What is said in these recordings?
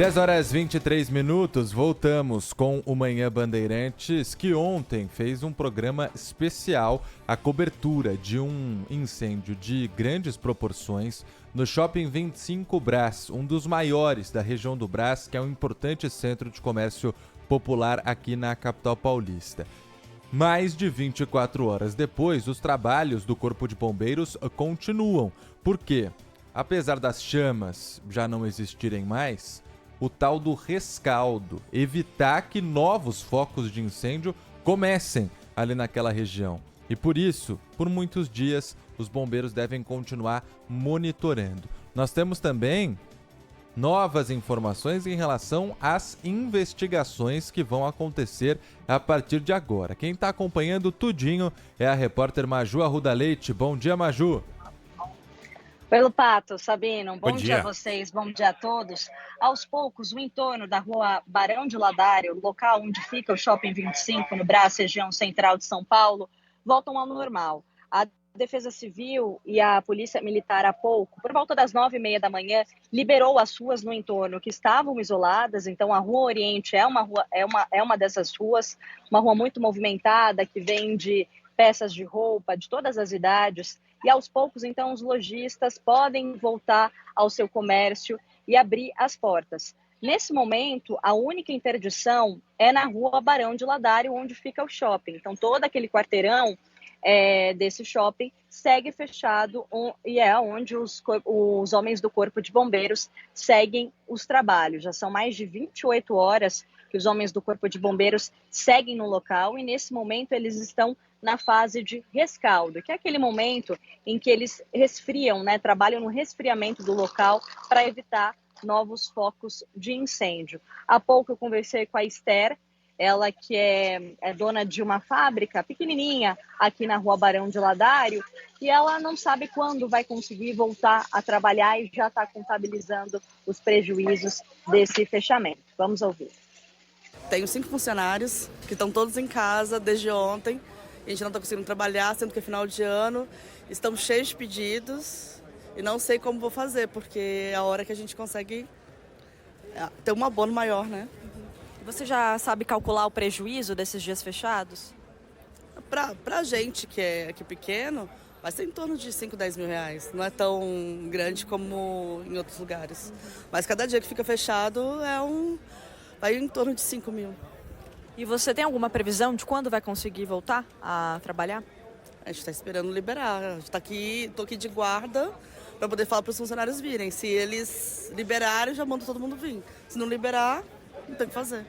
10h23, voltamos com o Manhã Bandeirantes, que ontem fez um programa especial, a cobertura de um incêndio de grandes proporções no Shopping 25 Brás, um dos maiores da região do Brás, que é um importante centro de comércio popular aqui na capital paulista. Mais de 24 horas depois, os trabalhos do Corpo de Bombeiros continuam. Por quê? Apesar das chamas já não existirem mais, o tal do rescaldo, evitar que novos focos de incêndio comecem ali naquela região. E por isso, por muitos dias, os bombeiros devem continuar monitorando. Nós temos também novas informações em relação às investigações que vão acontecer a partir de agora. Quem está acompanhando tudinho é a repórter Maju Arruda Leite. Bom dia, Maju. Pelo Pato, Sabino, bom dia a vocês, bom dia a todos. Aos poucos, o entorno da rua Barão de Ladário, local onde fica o Shopping 25, no Brás, região central de São Paulo, voltam ao normal. A Defesa Civil e a Polícia Militar há pouco, por volta das 9h30 da manhã, liberou as ruas no entorno que estavam isoladas. Então, a Rua Oriente é uma dessas ruas, uma rua muito movimentada, que vende peças de roupa de todas as idades. E aos poucos, então, os lojistas podem voltar ao seu comércio e abrir as portas. Nesse momento, a única interdição é na Rua Barão de Ladário, onde fica o shopping. Então, todo aquele quarteirão desse shopping segue fechado e é onde os homens do Corpo de Bombeiros seguem os trabalhos. Já são mais de 28 horas que os homens do Corpo de Bombeiros seguem no local e, nesse momento, eles estão na fase de rescaldo, que é aquele momento em que eles resfriam, trabalham no resfriamento do local para evitar novos focos de incêndio. Há pouco eu conversei com a Esther, ela que é dona de uma fábrica pequenininha aqui na Rua Barão de Ladário, e ela não sabe quando vai conseguir voltar a trabalhar e já está contabilizando os prejuízos desse fechamento. Vamos ouvir. Tenho 5 funcionários que estão todos em casa desde ontem. A gente não está conseguindo trabalhar, sendo que é final de ano. Estamos cheios de pedidos e não sei como vou fazer, porque é a hora que a gente consegue ter um abono maior, né? Você já sabe calcular o prejuízo desses dias fechados? Pra gente que é aqui pequeno, vai ser em torno de 5, 10 mil reais. Não é tão grande como em outros lugares. Mas cada dia que fica fechado vai em torno de 5 mil. E você tem alguma previsão de quando vai conseguir voltar a trabalhar? A gente está esperando liberar. A gente tô aqui de guarda para poder falar para os funcionários virem. Se eles liberarem, já mando todo mundo vir. Se não liberar, não tem o que fazer.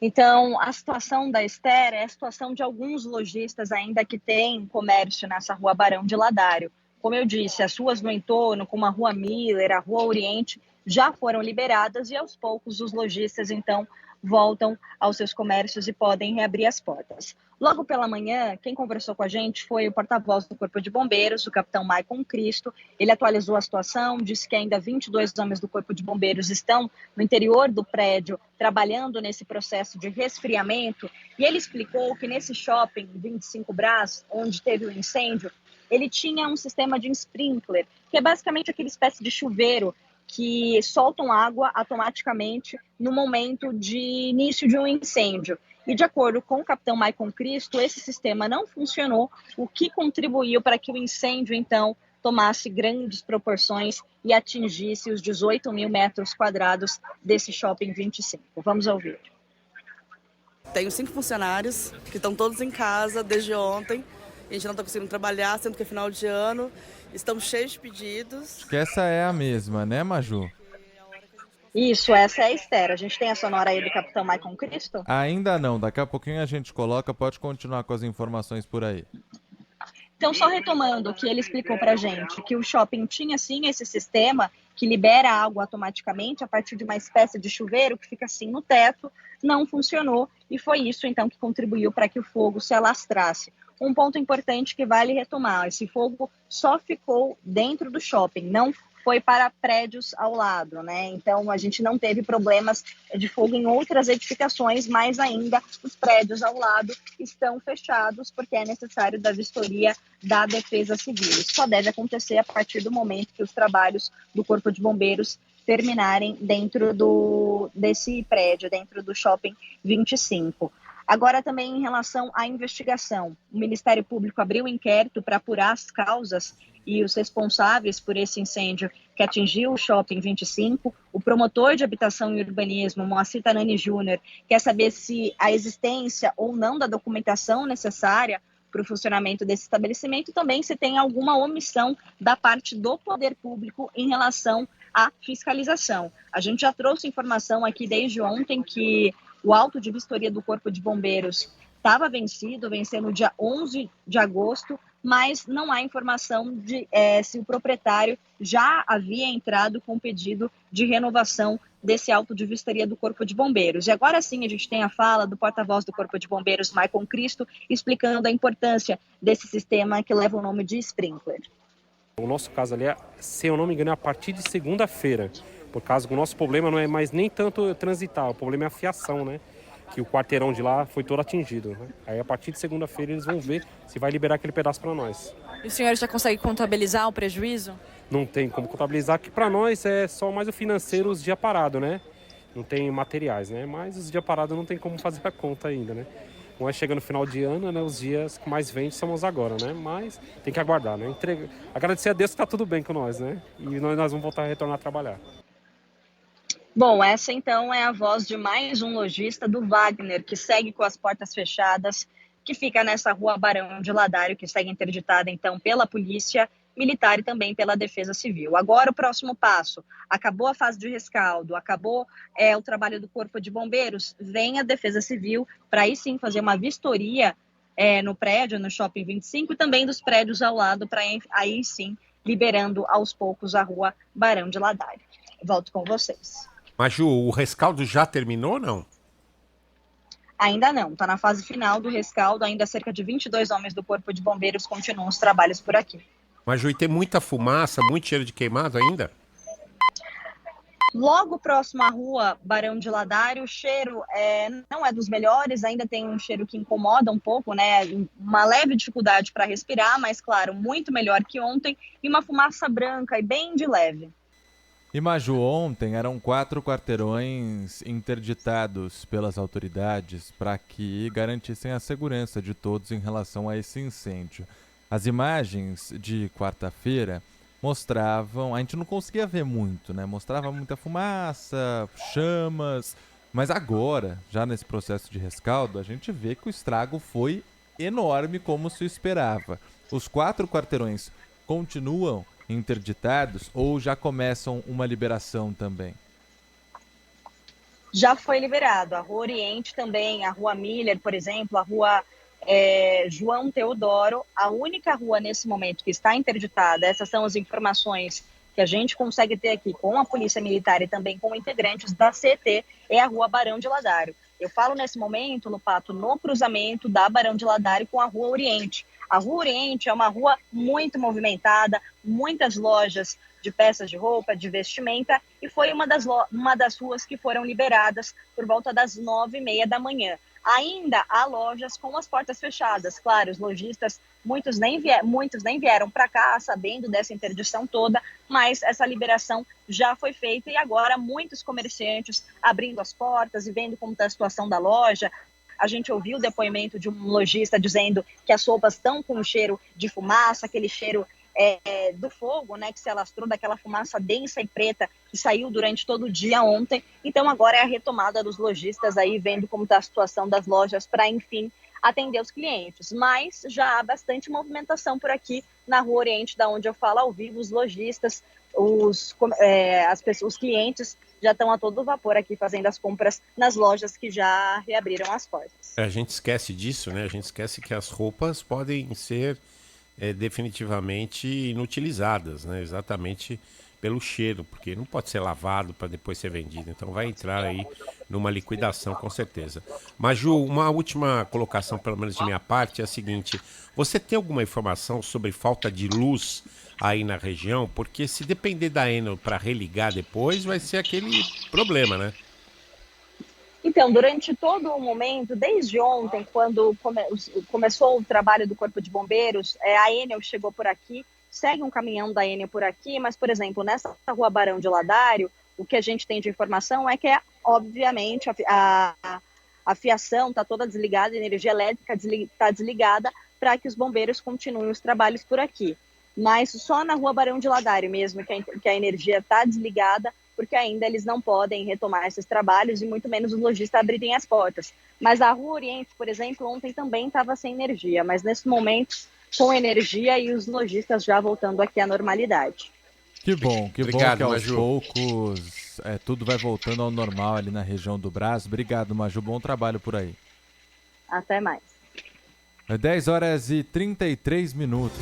Então, a situação da Esther é a situação de alguns lojistas ainda que têm comércio nessa Rua Barão de Ladário. Como eu disse, as ruas no entorno, como a Rua Miller, a Rua Oriente, já foram liberadas e aos poucos os lojistas, então, voltam aos seus comércios e podem reabrir as portas. Logo pela manhã, quem conversou com a gente foi o porta-voz do Corpo de Bombeiros, o capitão Maicon Cristo. Ele atualizou a situação, disse que ainda 22 homens do Corpo de Bombeiros estão no interior do prédio trabalhando nesse processo de resfriamento. E ele explicou que nesse shopping 25 Brás, onde teve o incêndio, ele tinha um sistema de sprinkler, que é basicamente aquela espécie de chuveiro que soltam água automaticamente no momento de início de um incêndio. E de acordo com o capitão Maicon Cristo, esse sistema não funcionou, o que contribuiu para que o incêndio, então, tomasse grandes proporções e atingisse os 18 mil metros quadrados desse shopping 25. Vamos ouvir. Tenho 5 funcionários que estão todos em casa desde ontem. A gente não está conseguindo trabalhar, sendo que é final de ano. Estamos cheios de pedidos. Acho que essa é a mesma, né, Maju? Isso, essa é a Esther. A gente tem a sonora aí do capitão Maicon Cristo? Ainda não, daqui a pouquinho a gente coloca, pode continuar com as informações por aí. Então, só retomando o que ele explicou para a gente, que o shopping tinha sim esse sistema que libera a água automaticamente a partir de uma espécie de chuveiro que fica assim no teto, não funcionou e foi isso então que contribuiu para que o fogo se alastrasse. Um ponto importante que vale retomar, esse fogo só ficou dentro do shopping, não foi para prédios ao lado, né? Então a gente não teve problemas de fogo em outras edificações, mas ainda os prédios ao lado estão fechados porque é necessário da vistoria da Defesa Civil. Isso só deve acontecer a partir do momento que os trabalhos do Corpo de Bombeiros terminarem dentro desse prédio, dentro do Shopping 25. Agora também em relação à investigação, o Ministério Público abriu um inquérito para apurar as causas e os responsáveis por esse incêndio que atingiu o Shopping 25. O promotor de Habitação e Urbanismo, Moacir Tanani Júnior, quer saber se a existência ou não da documentação necessária para o funcionamento desse estabelecimento e também se tem alguma omissão da parte do poder público em relação à fiscalização. A gente já trouxe informação aqui desde ontem que o auto de vistoria do Corpo de Bombeiros estava venceu no dia 11 de agosto, mas não há informação de se o proprietário já havia entrado com pedido de renovação desse auto de vistoria do Corpo de Bombeiros. E agora sim a gente tem a fala do porta-voz do Corpo de Bombeiros, Maicon Cristo, explicando a importância desse sistema que leva o nome de sprinkler. O nosso caso ali, se eu não me engano, é a partir de segunda-feira, por causa que o nosso problema não é mais nem tanto transitar, o problema é a fiação, né? Que o quarteirão de lá foi todo atingido, né? Aí a partir de segunda-feira eles vão ver se vai liberar aquele pedaço para nós. E o senhor já consegue contabilizar o prejuízo? Não tem como contabilizar, que para nós é só mais o financeiro, os dias parados, né? Não tem materiais, né? Mas os dias parados não tem como fazer a conta ainda, né? Não é chegando no final de ano, né? Os dias que mais vende são os agora, né? Mas tem que aguardar, né? Agradecer a Deus que tá tudo bem com nós, né? E nós vamos voltar a retornar a trabalhar. Bom, essa então é a voz de mais um lojista do Wagner, que segue com as portas fechadas, que fica nessa rua Barão de Ladário, que segue interditada então pela Polícia Militar e também pela Defesa Civil. Agora o próximo passo, acabou a fase de rescaldo, acabou o trabalho do Corpo de Bombeiros, vem a Defesa Civil para aí sim fazer uma vistoria no prédio, no Shopping 25 e também dos prédios ao lado, para aí sim liberando aos poucos a rua Barão de Ladário. Volto com vocês. Mas, Ju, o rescaldo já terminou ou não? Ainda não, está na fase final do rescaldo, ainda cerca de 22 homens do Corpo de Bombeiros continuam os trabalhos por aqui. Mas, Ju, e tem muita fumaça, muito cheiro de queimado ainda? Logo próximo à rua Barão de Ladário, o cheiro não é dos melhores, ainda tem um cheiro que incomoda um pouco, né? Uma leve dificuldade para respirar, mas claro, muito melhor que ontem, e uma fumaça branca e bem de leve. E Maju, ontem eram 4 quarteirões interditados pelas autoridades para que garantissem a segurança de todos em relação a esse incêndio. As imagens de quarta-feira mostravam, a gente não conseguia ver muito, né? Mostrava muita fumaça, chamas, mas agora, já nesse processo de rescaldo, a gente vê que o estrago foi enorme como se esperava. Os 4 quarteirões continuam interditados ou já começam uma liberação também? Já foi liberado. A Rua Oriente também, a Rua Miller, por exemplo, a Rua João Teodoro, a única rua nesse momento que está interditada, essas são as informações que a gente consegue ter aqui com a Polícia Militar e também com integrantes da CET, é a Rua Barão de Ladário. Eu falo nesse momento, Lupato, no cruzamento da Barão de Ladário com a Rua Oriente. A Rua Oriente é uma rua muito movimentada, muitas lojas de peças de roupa, de vestimenta, e foi uma das ruas que foram liberadas por volta das 9h30 da manhã. Ainda há lojas com as portas fechadas. Claro, os lojistas, muitos nem vieram para cá sabendo dessa interdição toda, mas essa liberação já foi feita e agora muitos comerciantes abrindo as portas e vendo como está a situação da loja. A gente ouviu o depoimento de um lojista dizendo que as roupas estão com um cheiro de fumaça, aquele cheiro do fogo, né, que se alastrou daquela fumaça densa e preta que saiu durante todo o dia ontem. Então agora é a retomada dos lojistas aí, vendo como está a situação das lojas para, enfim, atender os clientes. Mas já há bastante movimentação por aqui na Rua Oriente, da onde eu falo ao vivo. Os lojistas, os clientes já estão a todo vapor aqui fazendo as compras nas lojas que já reabriram as portas. A gente esquece disso, né? A gente esquece que as roupas podem ser definitivamente inutilizadas, né? Exatamente pelo cheiro, porque não pode ser lavado para depois ser vendido. Então vai entrar aí numa liquidação, com certeza. Maju, uma última colocação, pelo menos de minha parte, é a seguinte: você tem alguma informação sobre falta de luz aí na região? Porque se depender da Enel para religar depois, vai ser aquele problema, né? Então, durante todo o momento, desde ontem, quando começou o trabalho do Corpo de Bombeiros, a Enel chegou por aqui, segue um caminhão da Enel por aqui, mas, por exemplo, nessa rua Barão de Ladário, o que a gente tem de informação é que, obviamente, a fiação está toda desligada, a energia elétrica está desligada para que os bombeiros continuem os trabalhos por aqui. Mas só na rua Barão de Ladário mesmo que a energia está desligada, porque ainda eles não podem retomar esses trabalhos e muito menos os lojistas abrirem as portas. Mas a Rua Oriente, por exemplo, ontem também estava sem energia, mas nesse momento com energia e os lojistas já voltando aqui à normalidade. Que bom Obrigado, que aos Maju. poucos tudo vai voltando ao normal ali na região do Brás. Obrigado, Maju, bom trabalho por aí. Até mais. 10 horas e 33 minutos.